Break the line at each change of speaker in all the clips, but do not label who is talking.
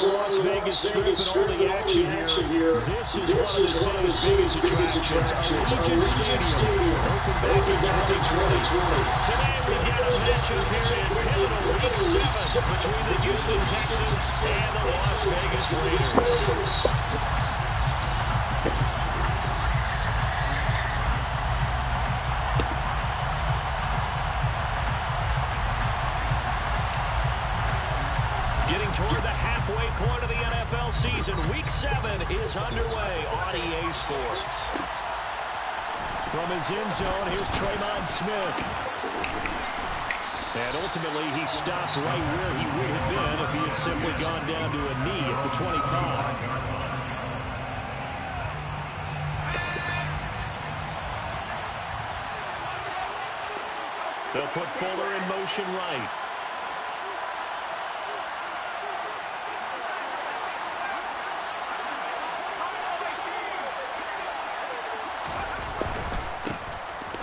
the Las Vegas Strip and all the action here. This is one of the city's biggest attractions, Allegiant Stadium, opened back in 2020. Today we get a matchup here in pivotal Week 7 between the Houston Texans and the Las Vegas Raiders. Toward the halfway point of the NFL season, Week 7 is underway on EA Sports. From his end zone, here's Tremon Smith. And ultimately, he stopped right where he would have been if he had simply gone down to a knee at the 25. They'll put Fuller in motion right.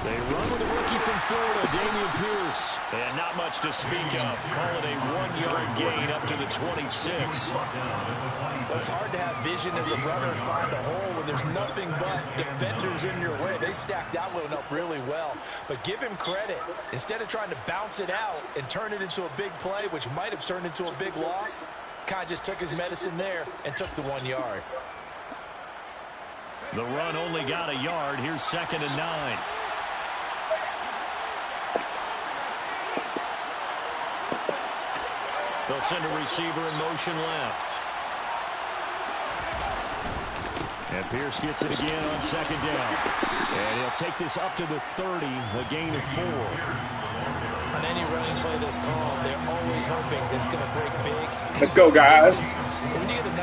They run with a rookie from Florida, Dameon Pierce. And not much to speak of. Call it a 1-yard gain up to the 26.
Well, it's hard to have vision as a runner and find a hole when there's nothing but defenders in your way. They stacked that one up really well. But give him credit. Instead of trying to bounce it out and turn it into a big play, which might have turned into a big loss, kind of just took his medicine there and took the 1 yard.
The run only got a yard. Here's 2nd and 9. They'll send a receiver in motion left. And Pierce gets it again on 2nd down. And he'll take this up to the 30, a gain of 4.
On any running play that's called, they're always hoping it's going to break big.
Let's go, guys.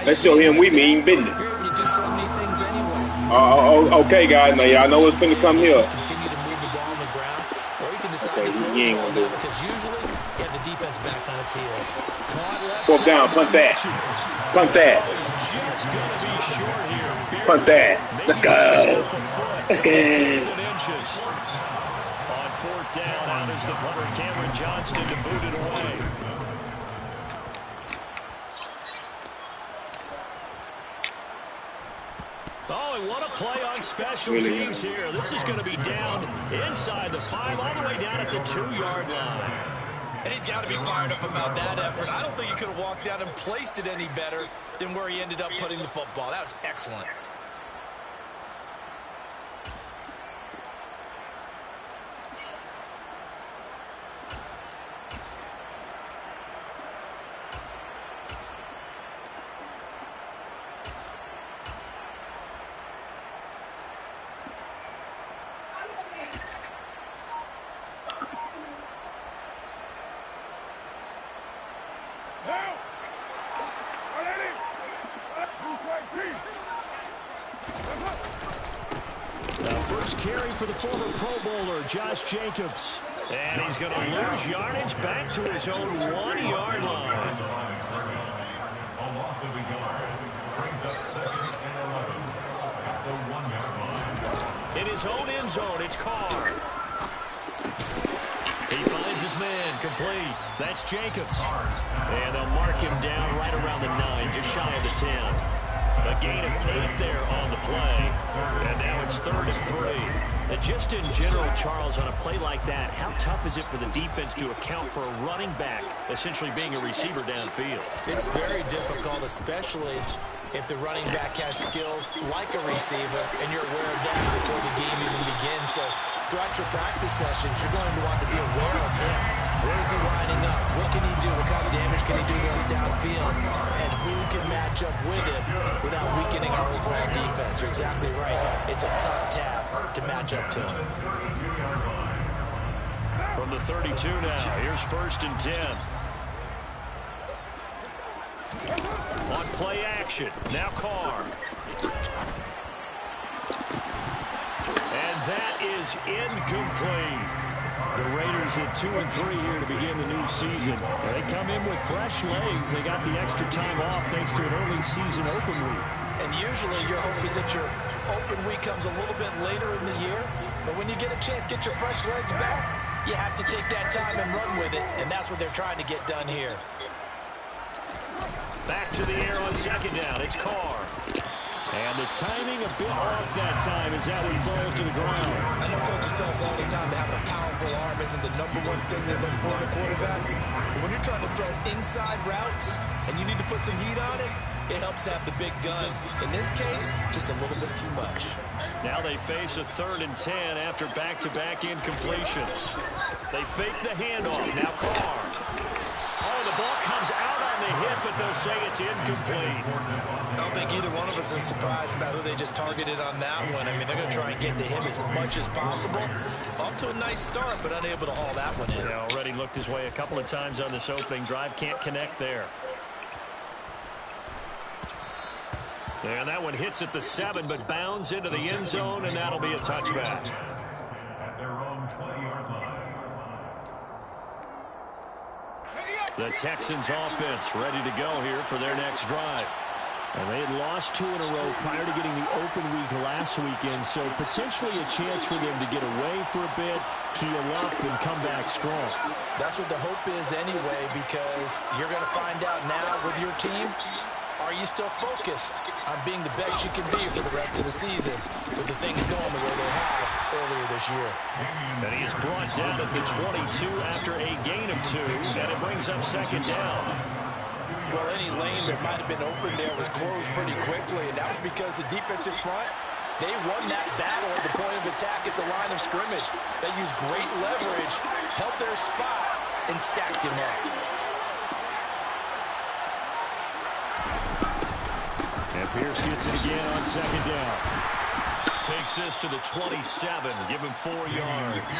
Let's show him we mean business.
You're able to do so many things anyway.
Okay, guys. Now, y'all know what's going to come here.
Continue to move the ball on the ground, or you can decide
Okay,
to
he ain't going to do it.
because usually you have the defense back on its heels.
4th down, punt that. Punt that. Punt that. Let's go. Let's go.
On 4th down, out is the punter, Cameron Johnston, to boot it away. Oh, and what a play on special teams here. This is going to be down inside the 5, all the way down at the 2-yard line.
And he's got to be fired up about that effort. I don't think he could have walked down and placed it any better than where he ended up putting the football. That was excellent.
Carry for the former Pro Bowler, Josh Jacobs. And he's going to lose yardage back to his own 1-yard line. In his own end zone, it's Carr. He finds his man, complete. That's Jacobs. And they'll mark him down right around the 9, just shy of the 10. A gain of 8 there on the play. And now it's 3rd and 3. And just in general, Charles, on a play like that, how tough is it for the defense to account for a running back essentially being a receiver downfield?
It's very difficult, especially if the running back has skills like a receiver, and you're aware of that before the game even begins. So throughout your practice sessions, you're going to want to be aware of him. Where is he lining up? What can he do? What kind of damage can he do to us downfield? And who can match up with him without weakening our overall defense? You're exactly right. It's a tough task to match up to him.
From the 32 now, here's 1st and 10. On play action, now Carr. And that is incomplete. The Raiders at 2-3 here to begin the new season. They come in with fresh legs. They got the extra time off thanks to an early season open week.
And usually your hope is that your open week comes a little bit later in the year. But when you get a chance to get your fresh legs back, you have to take that time and run with it. And that's what they're trying to get done here.
Back to the air on second down. It's Carr. And the timing a bit off that time as that one falls to the ground.
I know coaches tell us all the time that having a powerful arm isn't the number one thing they look for in a quarterback. But when you're trying to throw inside routes and you need to put some heat on it, it helps have the big gun. In this case, just a little bit too much.
Now they face a 3rd and 10 after back-to-back incompletions. They fake the handoff. Now Carr. Oh, the ball comes out on the hit, but they'll say it's incomplete.
I don't think either one of us is surprised about who they just targeted on that one. I mean, they're going to try and get to him as much as possible. Off to a nice start, but unable to haul that one in.
Yeah, already looked his way a couple of times on this opening drive. Can't connect there. And that one hits at the 7, but bounds into the end zone, and that'll be a touchback. The Texans offense ready to go here for their next drive. And they had lost 2 in a row prior to getting the open week last weekend, so potentially a chance for them to get away for a bit, keel up, and come back strong.
That's what the hope is anyway, because you're going to find out now with your team, are you still focused on being the best you can be for the rest of the season with the things going the way they have earlier this year?
And he is brought down at the 22 after a gain of 2, and it brings up second down.
Well, any lane that might have been open there was closed pretty quickly, and that was because the defensive front, they won that battle at the point of attack at the line of scrimmage. They used great leverage, held their spot, and stacked him up.
And Pierce gets it again on second down. Takes this to the 27. Give him 4 yards.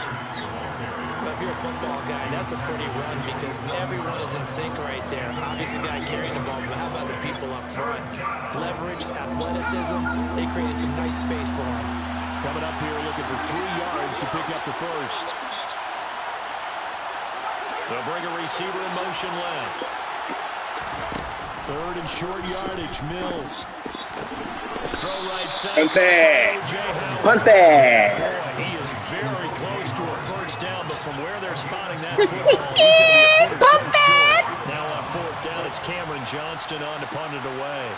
Well, if you're a football guy, that's a pretty run because everyone is in sync right there. Obviously, the guy carrying the ball, but how about the people up front? Leverage, athleticism, they created some nice space for him.
Coming up here looking for 3 yards to pick up the first. They'll bring a receiver in motion left. 3rd and short yardage, Mills. Throw right side.
Hunter.
He is very close to a first down, but from where they're spotting that football, he's going to be a foot or so short. Now on 4th down, it's Cameron Johnston on to punt it away.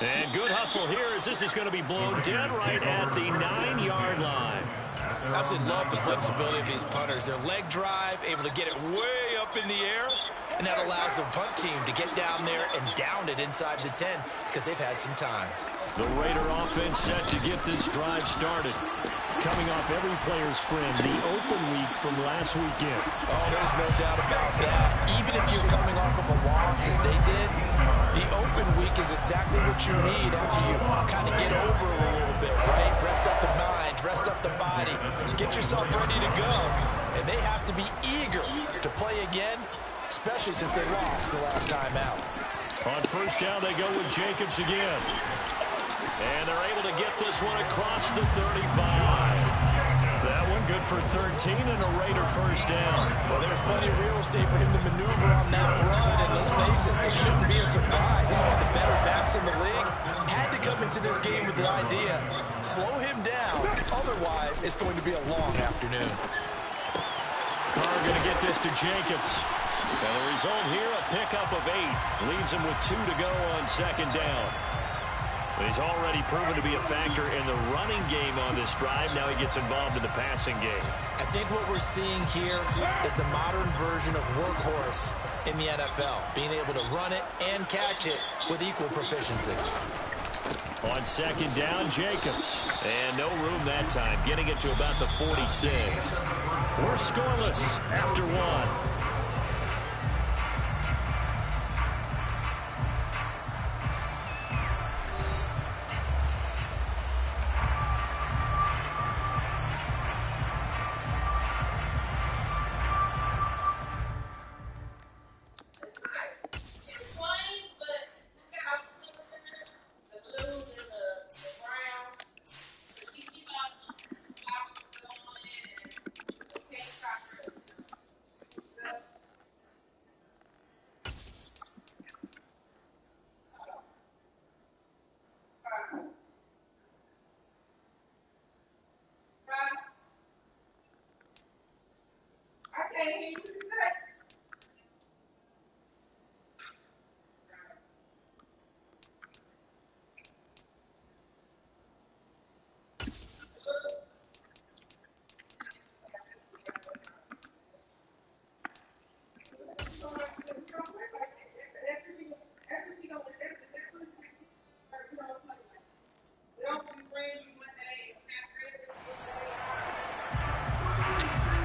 And good hustle here as this is going to be blown dead right at the 9-yard line.
I absolutely love the flexibility of these punters. Their leg drive, able to get it way up in the air, and that allows the punt team to get down there and down it inside the 10 because they've had some time.
The Raider offense set to get this drive started. Coming off every player's friend, the open week from last weekend.
Oh, there's no doubt about that. Even if you're coming off of a loss as they did, the open week is exactly what you need after you kind of get over a little bit, right? Rest up the mind, rest up the body, get yourself ready to go. And they have to be eager to play again, especially since they lost the last time out.
On first down, they go with Jacobs again. And they're able to get this one across the 35. That one good for 13 and a Raider first down.
Well, there's plenty of real estate for him to maneuver on that run, and let's face it, it shouldn't be a surprise. He's one of the better backs in the league. Had to come into this game with the idea, slow him down, otherwise it's going to be a long afternoon.
Carr going to get this to Jacobs. And the result here, a pickup of 8. Leaves him with 2 to go on second down. He's already proven to be a factor in the running game on this drive. Now he gets involved in the passing game.
I think what we're seeing here is the modern version of workhorse in the NFL, being able to run it and catch it with equal proficiency.
On second down, Jacobs. And no room that time, getting it to about the 46. We're scoreless after 1.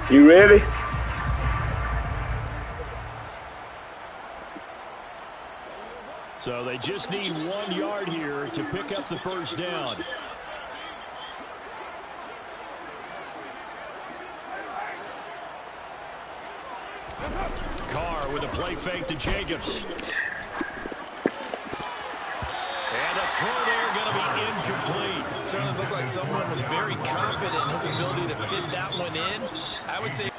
You ready?
So they just need 1 yard here to pick up the first down. Carr with a play fake to Jacobs. And a throw there going to be incomplete.
Certainly looks like someone was very confident in his ability to fit that one in. I would say.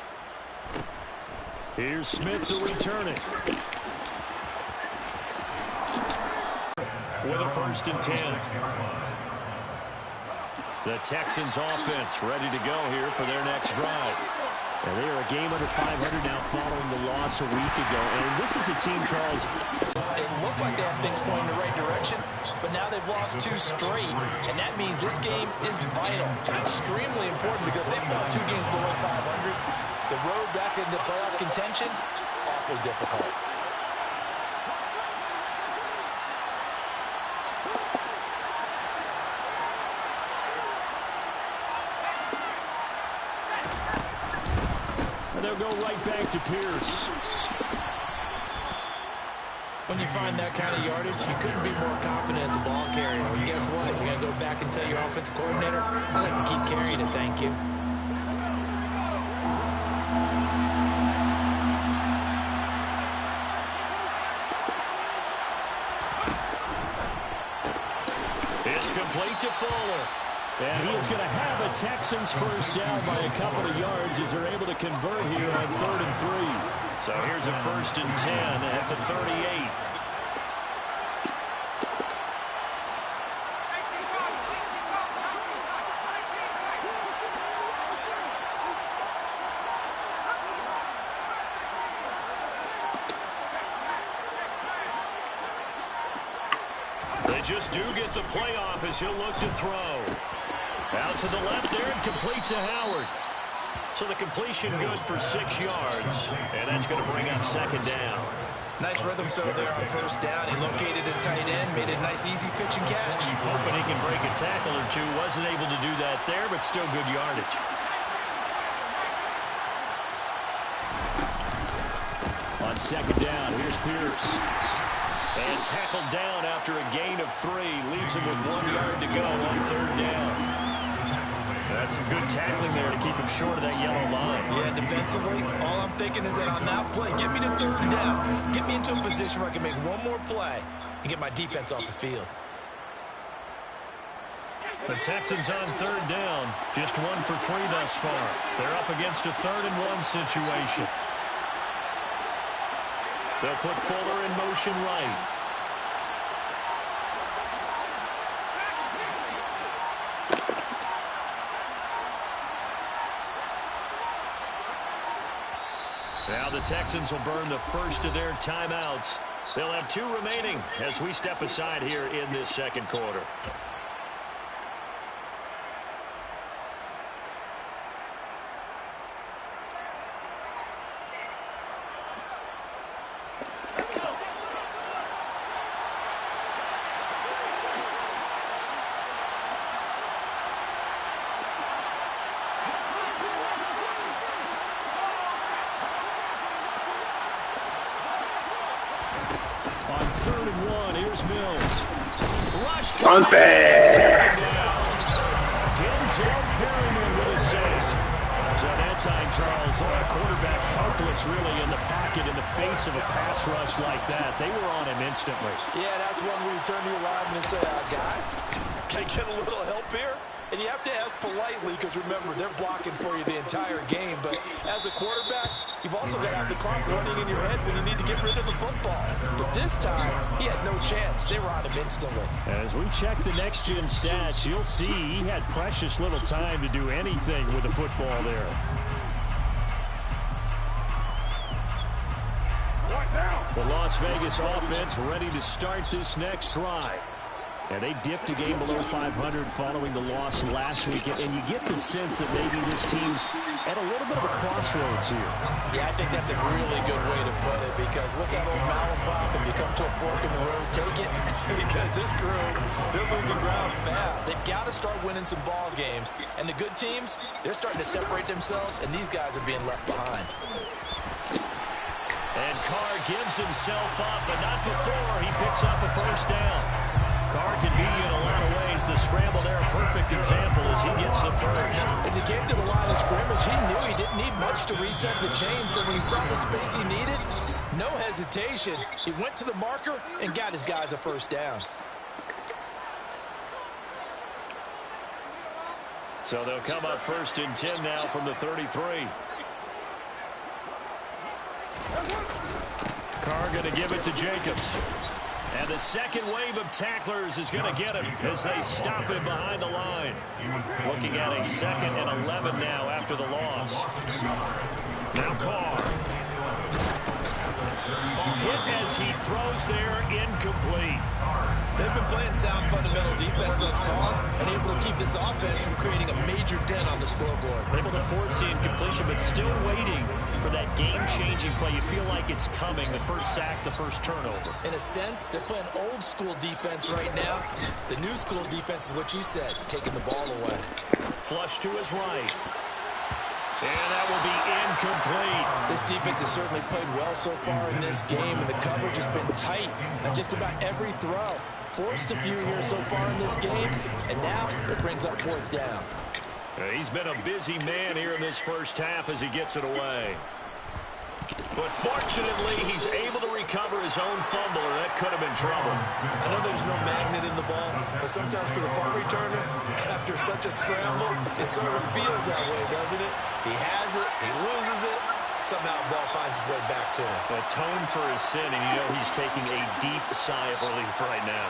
Here's Smith to return it. With a 1st and 10. The Texans offense ready to go here for their next drive. And they are a game under 500 now following the loss a week ago. And this is a team, Charles.
It looked like they had things pointing in the right direction, but now they've lost 2 straight. And that means this game is vital and extremely important because they've won 2 games below 500. The road back into playoff contention, awfully difficult.
They'll go right back to Pierce.
When you find that kind of yardage, you couldn't be more confident as a ball carrier. And guess what? You're going to go back and tell your offensive coordinator, I'd like to keep carrying it, thank you.
It's complete to Fuller. And he is going to have a Texans first down by a couple of yards as they're able to convert here on 3rd and 3. So here's a 1st and 10 at the 38. They just do get the playoff as he'll look to throw. Out to the left there and complete to Howard. So the completion good for 6 yards. And that's going to bring up 2nd down.
Nice rhythm throw there on 1st down. He located his tight end, made a nice easy pitch and catch.
Hoping he can break a tackle or 2. Wasn't able to do that there, but still good yardage. On 2nd down, here's Pierce. And tackled down after a gain of 3. Leaves him with 1 yard to go on 3rd down. That's some good tackling there to keep him short of that yellow line.
Yeah, defensively, all I'm thinking is that on that play, get me to 3rd down. Get me into a position where I can make one more play and get my defense off the field.
The Texans on 3rd down. Just 1 for 3 thus far. They're up against a 3rd and 1 situation. They'll put Fuller in motion right. Now the Texans will burn the first of their timeouts. They'll have 2 remaining as we step aside here in this 2nd quarter. On 3rd and 1, here's Mills. Rush.
Unfair.
Denzel Perryman with a save. So that time, Charles, a quarterback helpless really in the pocket in the face of a pass rush like that. They were on him instantly.
Yeah, that's one where you turn to your lineman and say, guys, can I get a little help here? And you have to ask politely because, remember, they're blocking for you the entire game. But as a quarterback, you've also got to have the clock running in your head when you need to get rid of the football. But this time, he had no chance. They were on him instantly.
As we check the next-gen stats, you'll see he had precious little time to do anything with the football there. The Las Vegas offense ready to start this next drive. And they dipped a game below 500 following the loss last week. And you get the sense that maybe this team's at a little bit of a crossroads here.
Yeah, I think that's a really good way to put it, because what's that old malaprop? If you come to a fork in the road, take it. Because this group, they're losing ground fast. They've got to start winning some ball games. And the good teams, they're starting to separate themselves, and these guys are being left behind.
And Carr gives himself up, but not before he picks up a first down. Carr can beat you in a lot of ways. The scramble there, a perfect example as he gets the first.
As he came to the line of scrimmage, he knew he didn't need much to reset the chain, so when he saw the space he needed, no hesitation. He went to the marker and got his guys a first down.
So they'll come up 1st and 10 now from the 33. Carr going to give it to Jacobs. And the second wave of tacklers is going to get him as they stop him behind the line. Looking at a 2nd and 11 now after the loss. Now Carr. Hit as he throws there, incomplete.
They've been playing sound fundamental defense thus far and able to keep this offense from creating a major dent on the scoreboard.
Able to force the incompletion, but still waiting for that game-changing play. You feel like it's coming, the first sack, the first turnover.
In a sense, they're playing old-school defense right now. The new-school defense is what you said, taking the ball away.
Flush to his right. And that will be incomplete.
This defense has certainly played well so far in this game, and the coverage has been tight on just about every throw. Forced a few here so far in this game, and now it brings up 4th down.
He's been a busy man here in this first half as he gets it away. But fortunately, he's able to recover his own fumble, or that could have been trouble.
I know there's no magnet in the ball, but sometimes for the punt returner, after such a scramble, it sort of feels that way, doesn't it? He has it, he loses it, somehow the ball finds its way back to him.
Atone for his sin, and you know he's taking a deep sigh of relief right now.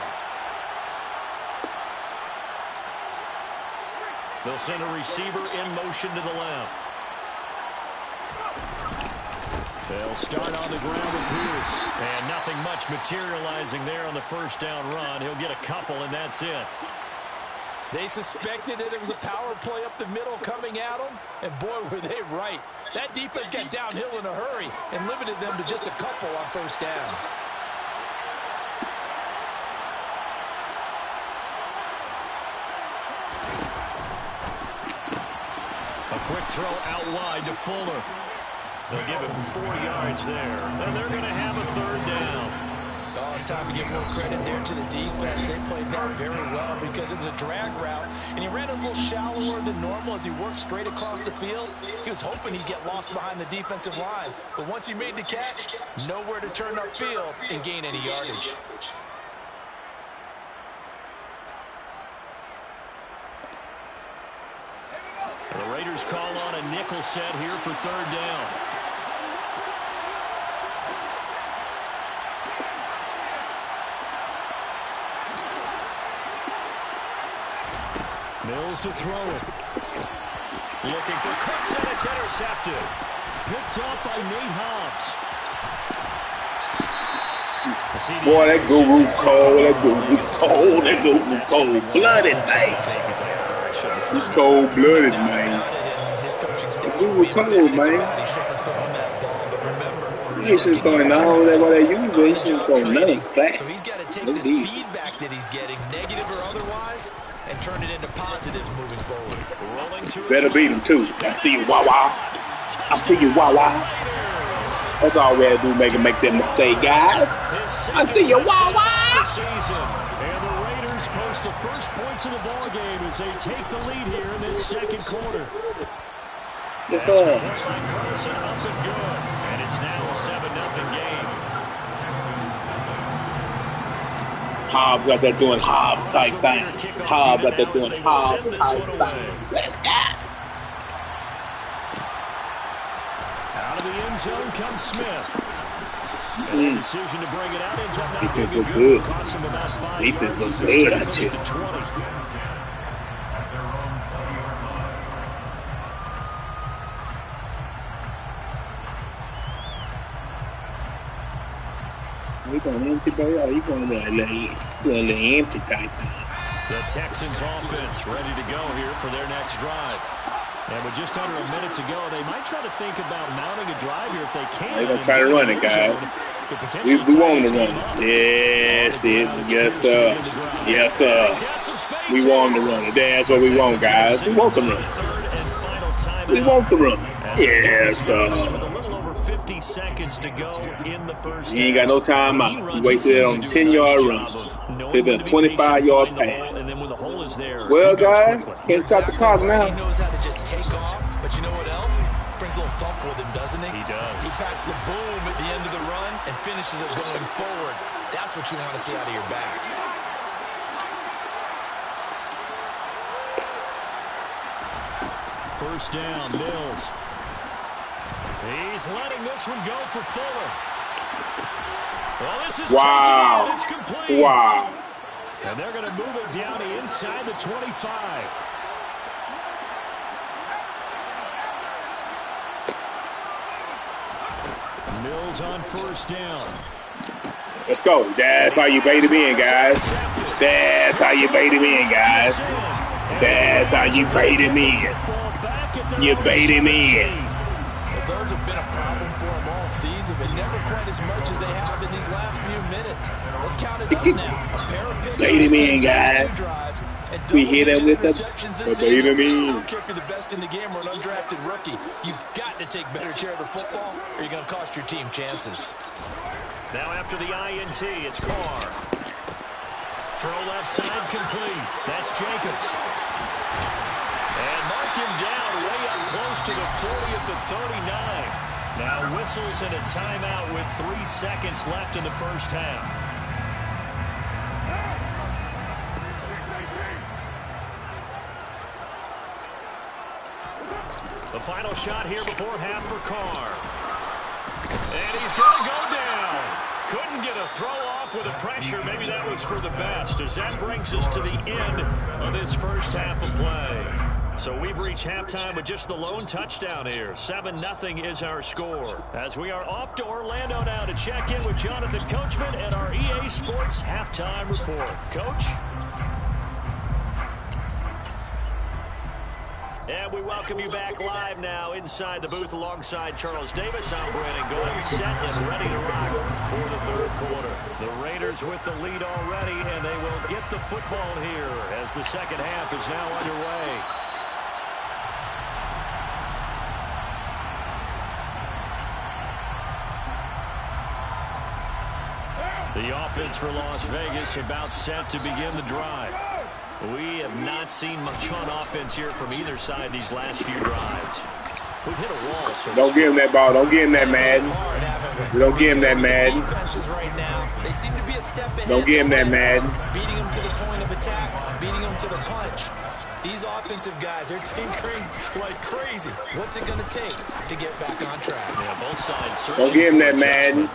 They'll send a receiver in motion to the left. They'll start on the ground with Pierce. And nothing much materializing there on the first down run. He'll get a couple, and that's it.
They suspected that it was a power play up the middle coming at them, and boy, were they right. That defense got downhill in a hurry and limited them to just a couple on first down.
A quick throw out wide to Fuller. They'll give him 4 yards there, and they're going to have a 3rd down.
Oh, it's time to give more credit there to the defense. They played that very well because it was a drag route, and he ran a little shallower than normal as he worked straight across the field. He was hoping he'd get lost behind the defensive line, but once he made the catch, nowhere to turn upfield and gain any yardage.
The Raiders call on a nickel set here for 3rd down. Mills to throw it. Looking for Cooks, and it's intercepted. Picked up by Nate Hobbs.
Boy, that guru cold. That guru cold. That guru cold-blooded, man. He's cold-blooded, man. That guru cold, man. He ain't just throwing all that what they use, but he's just throwing nothing fast.
So he's got to take this feedback that he's getting, negative or otherwise, and turn it into positives moving forward.
Better beat him, too. I see you, Wawa. I see you, Wawa. That's all we had to do, make that mistake, guys. I see you, Wawa.
And the Raiders post the first points of the ball game as they take the lead here in this 2nd quarter.
Yes, sir.
Carson up and good. And it's now a 7-0 game.
Hobbs got that doing Hobbs type thing. Hobbs got that doing Hobbs type thing. Let's go.
Out of the end zone comes Smith. And the decision to bring it out ends up not being good. Cost him about 5 yards.
Defense looks good, I tell you. going empty, bro. Oh, you going a little empty type thing.
The Texans offense ready to go here for their next drive. And with just under a minute to go, they might try to think about mounting a drive here if they can.
They're going to try to run it, guys. We want to run it. Yes, yes, sir. Yes, sir. We want to run it. That's what we want, guys. We want to run it. We want to run it. Yes, sir.
50 seconds to go in the first.
He ain't got no time out. He wasted it on 10-yard runs. Could have been a 25-yard pass. Well, guys, can't stop the clock now.
He knows how to just take off, but you know what else? Brings a little thump with him, doesn't he?
He does.
He packs the boom at the end of the run and finishes it going forward. That's what you want to see out of your backs.
First down, Mills. He's letting this one go for Fuller. Well, this is
wow.
It's complete.
Wow.
And they're going to move it down to inside the 25. Mills on first down.
Let's go. That's how you bait him in, guys. That's how you bait him in, guys. That's how you bait him in. You bait him in.
Those have been a problem for them all season, but never quite as much as they have in these last few minutes. Let's count it up now. A pair of picks.
Bait him in, guys. We hit him with the bait him in.
I don't care if you're the best in the game or an undrafted rookie. You've got to take better care of the football, or you're going to cost your team chances.
Now after the INT, it's Carr. Throw left side complete. That's Jacobs. And mark him down way up close to the 40 at the 39. Now whistles and a timeout with 3 seconds left in the first half. The final shot here before half for Carr. And he's going to go down. Couldn't get a throw off with the pressure. Maybe that was for the best, as that brings us to the end of this first half of play. So we've reached halftime with just the lone touchdown here. 7-0 is our score. As we are off to Orlando now to check in with Jonathan Coachman at our EA Sports Halftime Report. Coach? And we welcome you back live now inside the booth alongside Charles Davis. I'm Brandon Gould, set and ready to rock for the third quarter. The Raiders with the lead already, and they will get the football here as the second half is now underway. The offense for Las Vegas about set to begin the drive. We have not seen much on offense here from either side these last few drives. We've hit a wall. So
don't give him that ball. Don't give him that Madden. Don't give him that Madden. Don't give him that Madden.
Beating him to the point of attack, beating him to the punch. These offensive guys, they're tinkering like crazy. What's it going to take to get back on track?
Yeah, both sides.
Don't give him that Madden.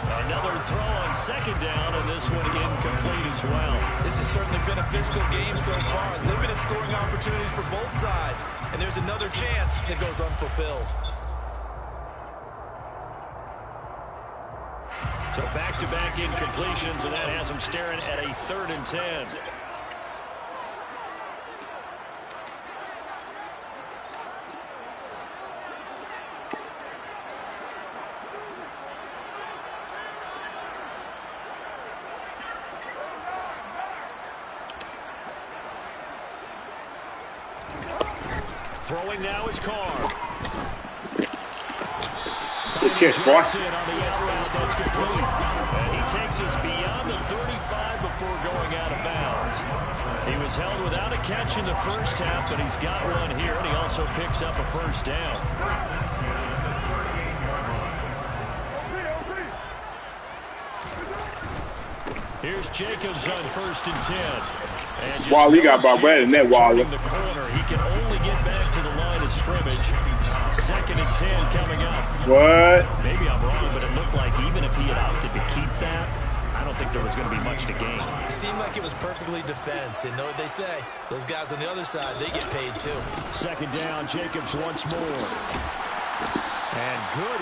Another throw on second down, and this one incomplete as well.
This has certainly been a physical game so far. Limited scoring opportunities for both sides. And there's another chance that goes unfulfilled.
So back-to-back incompletions, and that has them staring at a 3rd and 10. Throwing now is Carr.
Good catch, boy.
On the out route, that's complete. And he takes us beyond the 35 before going out of bounds. He was held without a catch in the first half, but he's got one here, and he also picks up a first down. Here's Jacobs on 1st and 10.
Wally got about better than that, Wally.
The corner. He can only get back to the line of scrimmage. 2nd and 10 coming up.
What?
Maybe I'm wrong, but it looked like even if he had opted to keep that, I don't think there was going to be much to gain.
It seemed like it was perfectly defense. And know what they say? Those guys on the other side, they get paid too.
2nd down, Jacobs once more.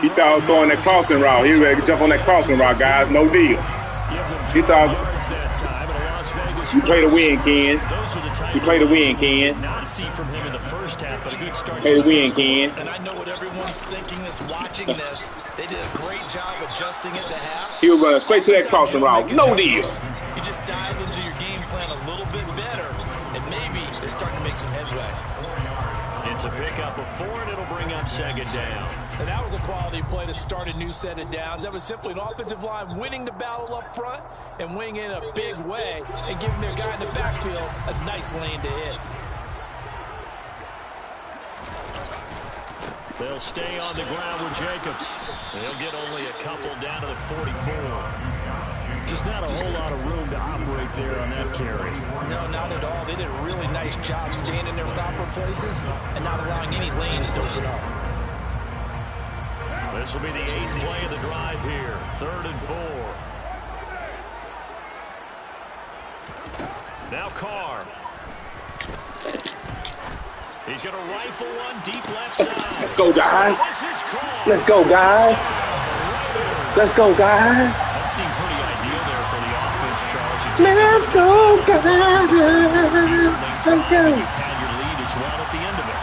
He thought throwing that crossing route. He ready to jump on that crossing route, guys. No deal. He thought you play to win, Ken. You play to win, Ken.
Not see from him in the first half, but a good start.
Play to win, Ken.
And I know what everyone's thinking that's watching this. They did a great job adjusting at the half.
He was running straight to that crossing route. No deal.
You just dive into your game plan a little bit better, and maybe they're starting to make some headway.
It's a pickup of 4, and it'll bring up second down.
And that was a quality play to start a new set of downs. That was simply an offensive line winning the battle up front and winning in a big way and giving their guy in the backfield a nice lane to hit.
They'll stay on the ground with Jacobs. They'll get only a couple down to the 44. Just not a whole lot of room to operate there on that carry.
No, not at all. They did a really nice job staying in their proper places and not allowing any lanes to open up.
This will be the 8th play of the drive here. 3rd and 4. Now Carr. He's going to rifle one deep left side.
Let's go, guys. Let's go, guys. Let's go, guys.
That seemed pretty ideal there for the offense, Charles.
Let's go, guys. Let's go.
You pad your lead as well at the end of it.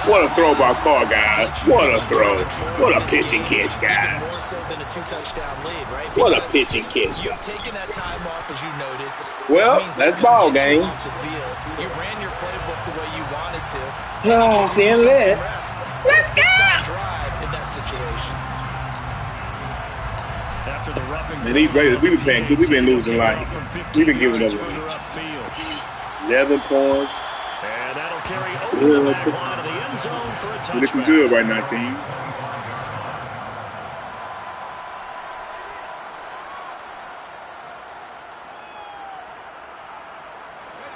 What a throw by Carr, guys. What a throw. What a pitch and catch, guys.
More so than a 2-touchdown lead, right?
What a pitch and catch,
You've
guys.
taken that time off, as you noted.
Well, that's ball game.
You ran your playbook the way you wanted to.
Oh, stand lit.
Let's go! Drive in that situation.
After the roughing,
Man, these Raiders, we've been playing good. We've been losing life. We've been giving up 11 points.
And that'll carry over the back line of the end zone for a touchback.
We're looking good right now, team.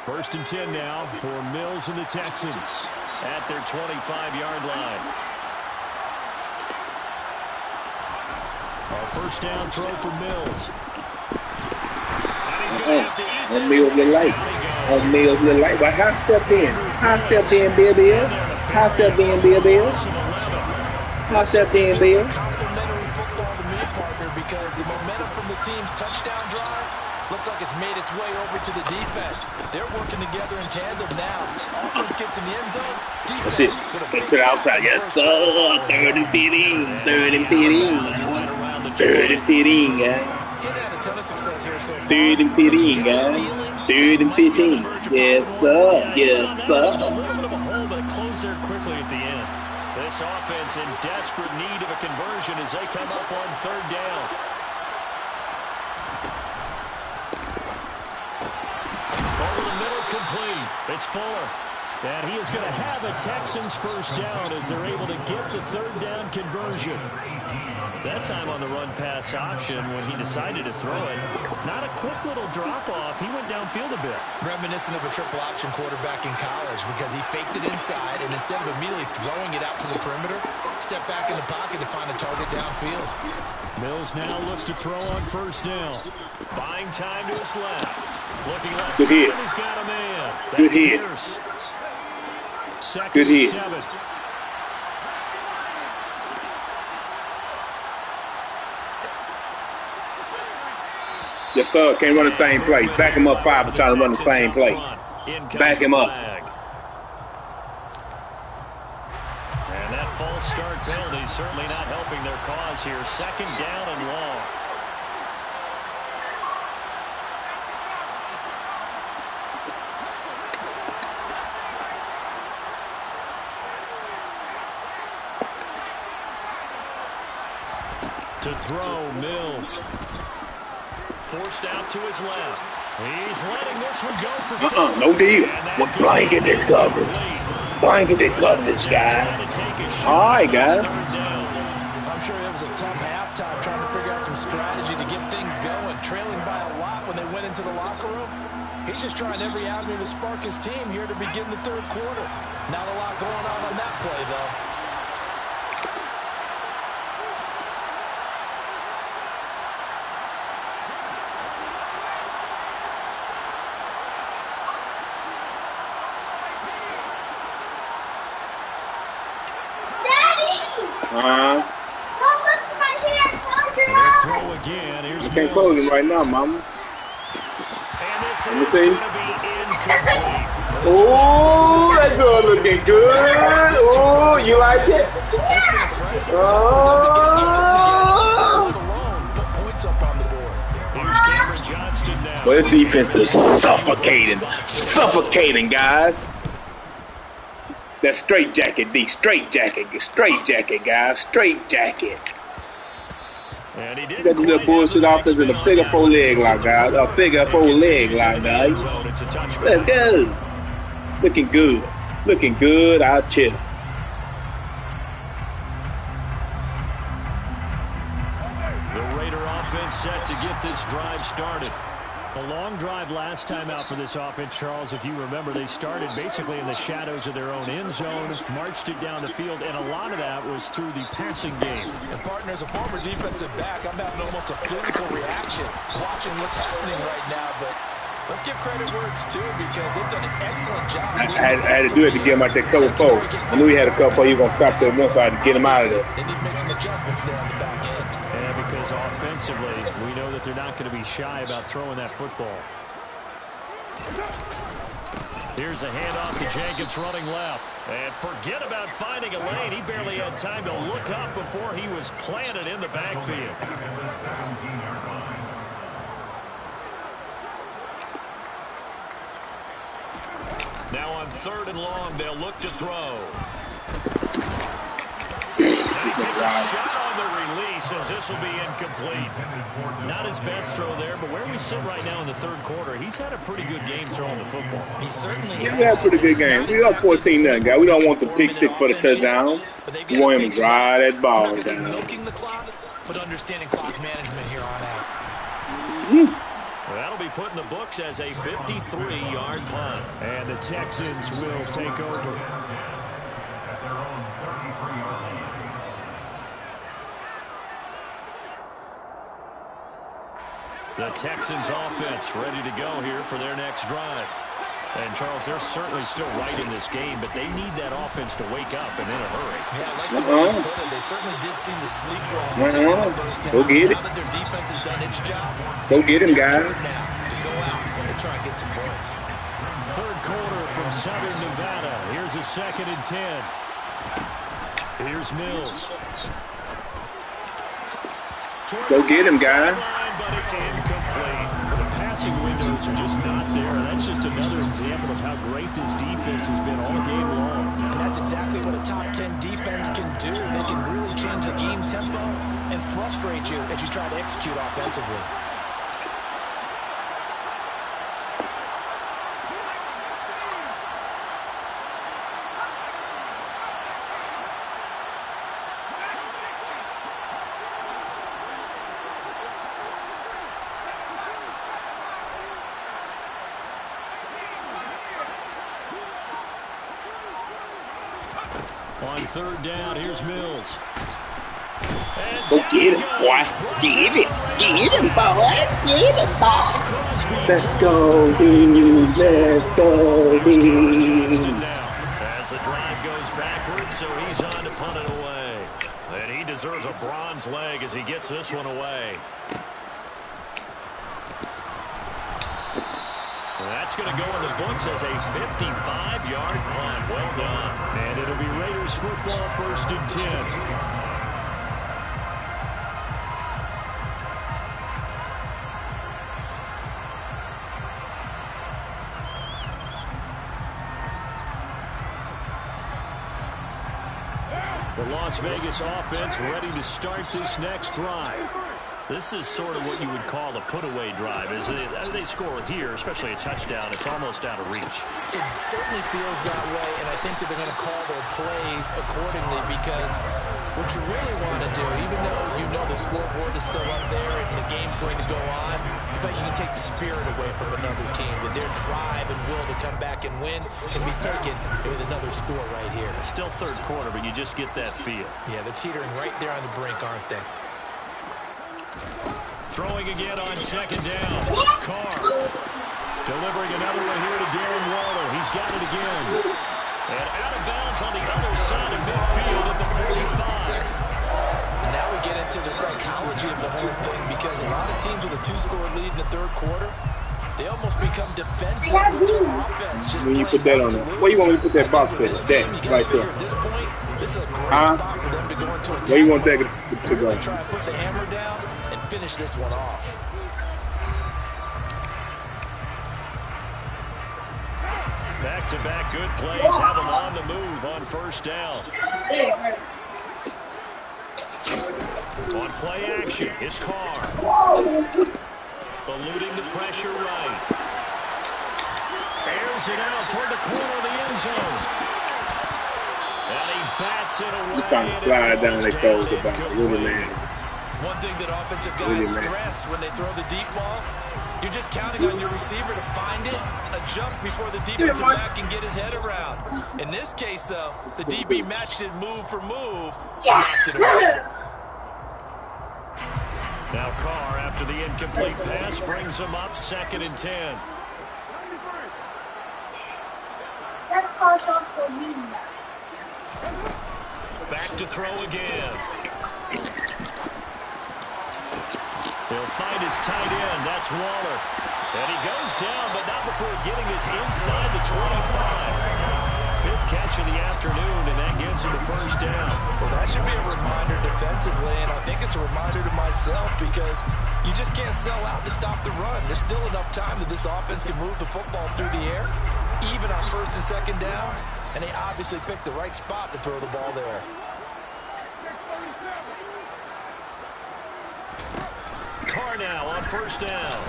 First and 10 now for Mills and the Texans at their 25-yard line. Our first down throw for Mills.
On Mills the light. On Mills the light. But high step in. High step in, Bill. High step in, Bill. High step in, Bill.
Complimentary football to me, partner, because the momentum from the team's touchdown drive looks like it's made its way over to the defense. They're working together in tandem now. Offense gets in the end zone.
That's it. To the outside. Yes, sir. 3rd and 15. 3rd and 15. 3rd and 15, guys. 3rd and 15, guys. 3rd and 15. Yes, sir. Yes, sir.
A little bit of a hole, but it closed there quickly at the end. This offense in desperate need of a conversion as they come up on 3rd down. Over the middle, complete. It's Fuller. And he is going to have a Texans first down as they're able to get the 3rd down conversion. That time on the run-pass option when he decided to throw it. Not a quick little drop-off. He went downfield a bit.
Reminiscent of a triple option quarterback in college because he faked it inside, and instead of immediately throwing it out to the perimeter, stepped back in the pocket to find a target downfield.
Mills now looks to throw on 1st down. Buying time to his left. Looking left.
Good hit.
He's got a man.
Good hit. Good hit.
7.
Yes, sir. Can't run the same play. Back him up 5 and trying to run the same play. Back him up.
And that false start penalty certainly not helping their cause here. 2nd down and long. To throw, Mills. Forced out to his left. He's letting this one go for
no deal. Blanketed coverage. Blanketed coverage, guys. All right, guys.
I'm sure it was a tough halftime trying to figure out some strategy to get things going, trailing by a lot when they went into the locker room. He's just trying every avenue to spark his team here to begin the 3rd quarter. Not a lot going on that play, though.
And they'll throw again. Here's
You can't close him right now, mama.
And this
Let me
is
see.
going to be incomplete.
Oh, that girl looking good. Oh, you like it?
Here's Cameron Johnston now.
Well, this defense is suffocating, guys. That straight jacket, D. Straight jacket, guys. Straight jacket.
And he
You got this little bullshit offense in a figure four leg lock, guys. A figure four leg lock, guys. Let's go. Looking good. Looking good out chill.
The Raider offense set to get this drive started. A long drive last time out for this offense, Charles. If you remember, they started basically in the shadows of their own end zone, marched it down the field, and a lot of that was through the passing game.
And partner, as a former defensive back, I'm having almost a physical reaction watching what's happening right now. But let's give credit where it's due because they've done an excellent job.
I had to do it to get him out that cover four. I knew he had a cover four. He was going to stop there once, so I had to get him out of there.
They need to make some adjustments there on the back end.
And because offensively, we know that they're not going to be shy about throwing that football. Here's a handoff to Jacobs running left. And forget about finding a lane. He barely had time to look up before he was planted in the backfield. Now on 3rd and long, they'll look to throw. He takes a shot on the release as this will be incomplete. Not his best throw there, but where we sit right now in the 3rd quarter, he's had a pretty good game throwing the football.
He certainly
Yeah, we had a pretty good game. We up 14-0, guys. We don't want the pick six for the touchdown. We want him to drive that ball down.
Milking the clock, but understanding clock management here on out.
Well, that'll be put in the books as a 53-yard punt. And the Texans will take over. The Texans offense ready to go here for their next drive. And, Charles, they're certainly still right in this game, but they need that offense to wake up and in a hurry.
Yeah, I like the way you put it. They certainly did seem to sleep well in the first half.
Go get it.
Now that their defense has done its job,
Go get him, guys.
now to go out and try and get some points.
3rd quarter from Southern Nevada. Here's a 2nd and 10. Here's Mills.
Go get him, guys.
But it's incomplete. The passing windows are just not there. That's just another example of how great this defense has been all game long.
And that's exactly what a top 10 defense can do. They can really change the game tempo and frustrate you as you try to execute offensively.
On 3rd down, here's Mills. And
Go get him, boy. Get it. Get him, boy. Get him, boy. Let's go, dude. Let's go, dude.
As the drive goes backwards, so he's on to punt it away. And he deserves a bronze leg as he gets this one away. That's going to go in the books as a 55-yard punt. Well done. And it'll be Raiders football 1st and 10. The Las Vegas offense ready to start this next drive. This is sort of what you would call a put-away drive. As they score here, especially a touchdown, it's almost out of reach.
It certainly feels that way, and I think that they're going to call their plays accordingly because what you really want to do, even though you know the scoreboard is still up there and the game's going to go on, I thought you can take the spirit away from another team. That their drive and will to come back and win can be taken with another score right here.
Still 3rd quarter, but you just get that feel.
Yeah, they're teetering right there on the brink, aren't they?
Throwing again on 2nd down. Carr delivering another one here to Darren Waller. He's got it again. And out of bounds on the other side of midfield at the 45.
into the psychology of the whole thing, because a lot of teams with a 2-score lead in the third quarter, they almost become defensive with their offense. Just
when you put that on there, where you want me to put that box at? That right there.
At this point, this is a great spot for them to go into attack.
Where you want that to go?
Try and put the hammer down and finish this one off.
Back-to-back good plays have them on the move on first down. On play action, it's Carr. Eluding the pressure right. Airs it out toward the corner of the end zone. And he bats it away.
He's trying to slide down, they throw the ball. Really, man.
One thing that offensive guys stress when they throw the deep ball, you're just counting on your receiver to find it, adjust before the defensive back can get his head around. In this case, though, the DB matched it move for move, so knocked it away.
Now Carr, after the incomplete pass, brings him up 2nd and 10.
That's called off for me.
Back to throw again. He'll find his tight end. That's Waller. And he goes down, but not before getting his inside the 25. 5th catch of the afternoon, and that gives him the first down.
Well, that should be a reminder defensively, and I think it's a reminder to myself, because you just can't sell out to stop the run. There's still enough time that this offense can move the football through the air, even on 1st and 2nd downs, and they obviously picked the right spot to throw the ball there.
Carr now on first down.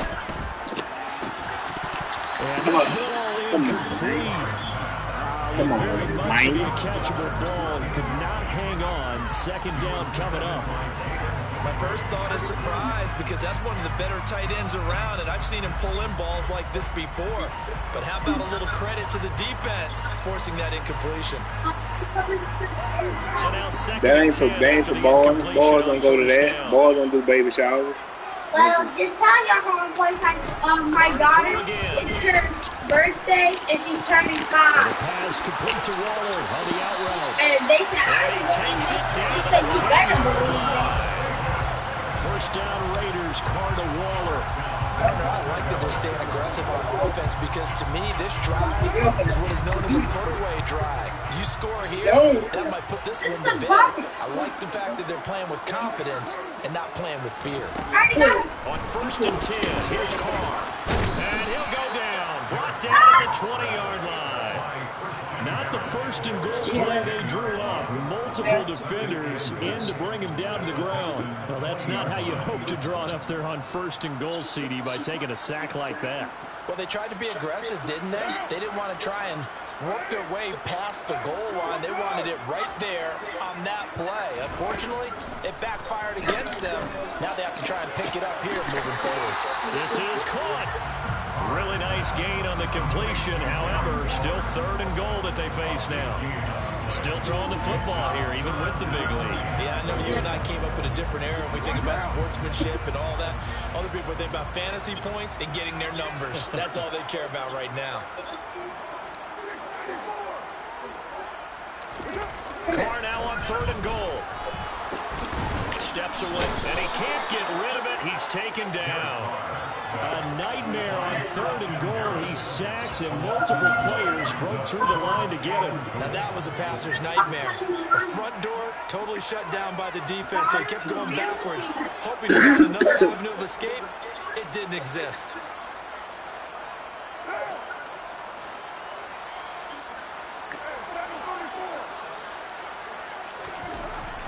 And this ball incomplete.
Come on,
very much to be a catchable ball. He could not hang on. 2nd down coming up.
My first thought is surprise, because that's one of the better tight ends around, and I've seen him pull in balls like this before. But how about a little credit to the defense forcing that incompletion?
So now 2nd
that ain't for boys. Boys don't go to that. Boys don't do baby showers.
Well, just tell your homeboy my daughter, it's her birthday and she's turning 5.
Pass complete to Waller on the out route.
And they said, you better believe it.
First down Raiders, Carr to Waller.
I like that they're staying aggressive on offense, because to me this drive is what is known as a put-away drive. You score here, that might put this one to bed. I like the fact that they're playing with confidence and not playing with fear.
On 1st and 10, here's Carr. And he'll go down. Brought down at the 20-yard line. Not the 1st and goal play they drew up. Multiple defenders in to bring him down to the ground. Well, that's not how you hope to draw it up there on 1st and goal, CD, by taking a sack like that.
Well, they tried to be aggressive, didn't they? They didn't want to try and work their way past the goal line. They wanted it right there on that play. Unfortunately, it backfired against them. Now they have to try and pick it up here moving forward.
This is caught. Really nice gain on the completion. However, still 3rd and goal that they face now. Still throwing the football here, even with the big lead.
Yeah, I know you and I came up in a different era. We think about sportsmanship and all that. Other people think about fantasy points and getting their numbers. That's all they care about right now.
Carr now on 3rd and goal. Steps away, and he can't get rid of it. He's taken down. A nightmare on 3rd and goal. He's sacked, and multiple players broke through the line to get him.
Now that was a passer's nightmare. The front door totally shut down by the defense. They kept going backwards, hoping to find another avenue of escape. It didn't exist.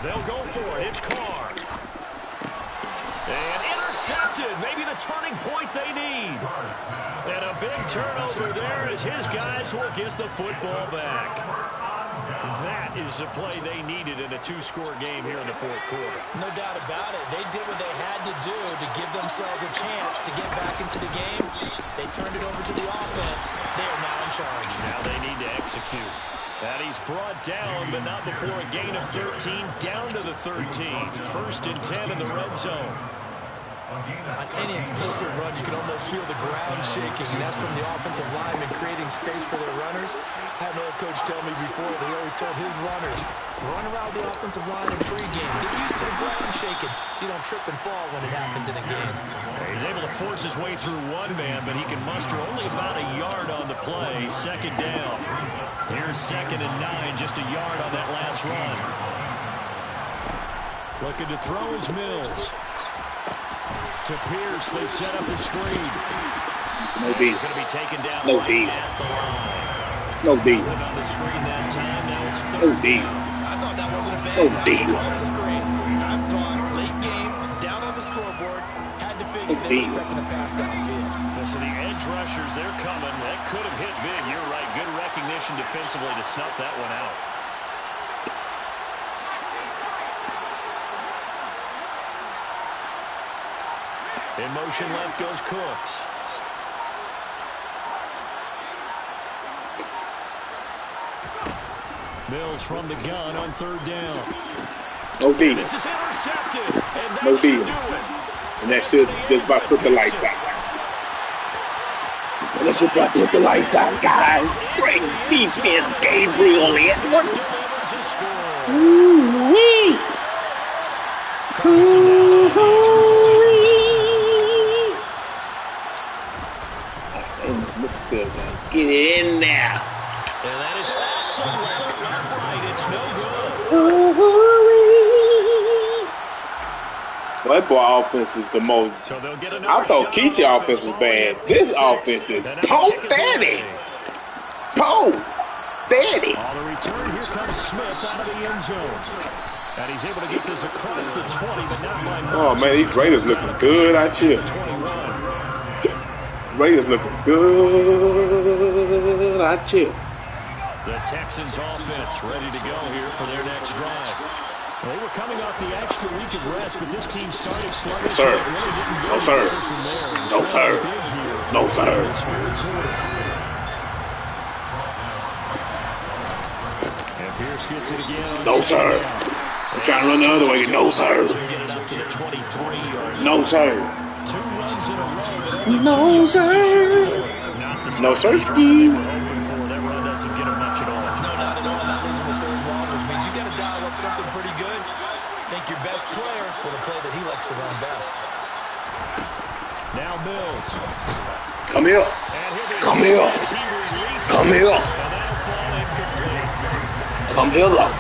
They'll go for it. It's Carr. And intercepted. Maybe the turning point they need. And a big turnover there as his guys will get the football back. That is the play they needed in a 2-score game here in the 4th quarter.
No doubt about it. They did what they had to do to give themselves a chance to get back into the game. They turned it over to the offense. They are now in charge.
Now they need to execute. And he's brought down, but not before a gain of 13, down to the 13. 1st and 10 in the red zone.
On any explosive run, you can almost feel the ground shaking, and that's from the offensive lineman creating space for their runners. I had an old coach tell me before, they always told his runners, run around the offensive line in pregame. Get used to the ground shaking so you don't trip and fall when it happens in a game.
He's able to force his way through one man, but he can muster only about a yard on the play. Second down. Here's 2nd and 9, just a yard on that last run. Looking to throw is Mills. To Pierce, they set up the screen.
No D.
He's going to be taken down.
No D. No D.
On the screen that time. Now it's
No D.
I thought that wasn't a bad time
D.
to call the screen. I thought late game, down on the scoreboard, had to figure they were expecting a pass downfield.
So the edge rushers, they're coming. That could have hit big. You're right. Good recognition defensively to snuff that one out. In motion left goes Cooks. Mills from the gun on 3rd down.
No D.
This is intercepted. And
No
that
D.
should do it.
And that should just about put the lights out. And that's about to put the lights out, guys. Great defense, Gabriel Edwards. Ooh-wee. Mr. Good, man. Get in there.
And that is off the left upright. It's no good.
Well, that boy offense is the most.
So they'll get
I thought Keach's offense was bad. This offense is pathetic. Pathetic.
On the return, here comes Smith out of the end zone. And he's able to get this across the 20, but not by much.
Oh, man, these Raiders looking good out here.
21.
Raiders looking good out here.
The Texans offense ready to go here for their next drive. They were coming off the extra week of rest, but this team started sluggish.
Sir. No, sir. No, sir. No, sir.
And Pierce gets it again.
No, sir. I'm trying to run the other way. No, sir.
Get it up to the 23-yard.
No, sir.
2 runs in a row.
No, sir. No, sir.
That run doesn't get him much at all.
No, not at all. Not losing with 3rd and long, which means you got to dial up something pretty good. Think your best player with a play that he likes to run best.
Now Mills.
Come here. Come here. Come here. Come here, though.